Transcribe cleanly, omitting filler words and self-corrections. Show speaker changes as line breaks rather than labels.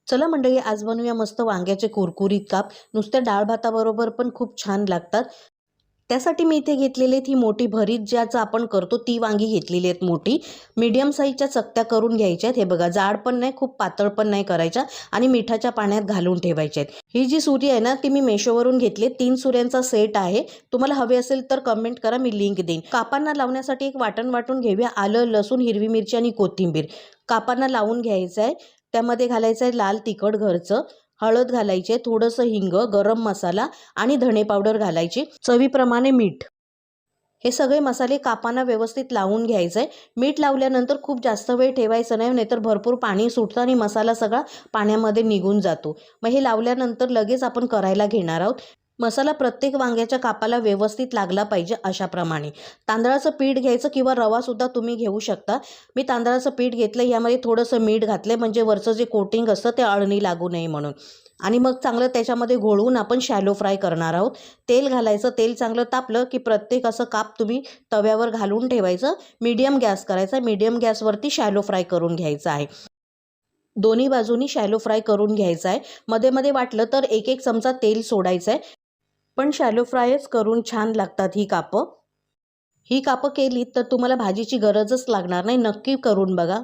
चला मंडळी, आज बनवूया मस्त वांग्याचे कुरकुरीत काप. नुसत्या डाळ भाताबरोबर पण खूप छान लागतात. त्यासाठी मी इथे घेतलेली ही मोठी भरीत ज्याचं आपण करतो ती वांगी घेतलेली आहेत. मोठी मीडियम साईजच्या चकत्या करून घ्यायच्या आहेत. हे बघा, जाड पण नाही, खूप पातळ पण नाही करायच्या आणि मिठाच्या पाण्यात घालून ठेवायच्या आहेत. ही जी सुरी आहे ना, ती मी मेशोवरून घेतली. 3 सुऱ्यांचा सेट आहे. तुम्हाला हवे असेल तर कमेंट करा, मी लिंक देईन. कापांना लावण्यासाठी एक वाटण वाटून घेऊया. आलं, लसूण, हिरवी मिरची आणि कोथिंबीर कापांना लावून घ्यायचं आहे. त्यामध्ये घालायचं आहे लाल तिखट घरचं, हळद घालायचे, थोडंसं हिंग, गरम मसाला आणि धणे पावडर घालायची, चवीप्रमाणे मीठ. हे सगळे मसाले कापांना व्यवस्थित लावून घ्यायचं आहे. मीठ लावल्यानंतर खूप जास्त वेळ ठेवायचं नाही, नाहीतर भरपूर पाणी सुटतं आणि मसाला सगळा पाण्यामध्ये निघून जातो. मग हे लावल्यानंतर लगेच आपण करायला घेणार आहोत. मसाला प्रत्येक वांग्याच्या कापाला व्यवस्थित लागला पाहिजे अशाप्रमाणे. तांदळाचं पीठ घ्यायचं किंवा रवासुद्धा तुम्ही घेऊ शकता. मी तांदळाचं पीठ घेतलं, यामध्ये थोडंसं मीठ घातलं म्हणजे वरचं जे कोटिंग असतं ते अळणी लागू नये म्हणून. आणि मग चांगलं त्याच्यामध्ये घोळवून आपण शॅलो फ्राय करणार आहोत. तेल घालायचं. तेल चांगलं तापलं की प्रत्येक असं काप तुम्ही तव्यावर घालून ठेवायचं. मीडियम गॅस करायचा. मीडियम गॅसवरती शॅलो फ्राय करून घ्यायचं आहे. दोन्ही बाजूनी शॅलो फ्राय करून घ्यायचा आहे. मध्ये मध्ये वाटलं तर एक एक चमचा तेल सोडायचं आहे. पण शॅलो फ्रायच करून छान लागतात ही कापं. ही कापं केलीत तर तुम्हाला भाजीची गरजच लागणार नाही. नक्की करून बघा.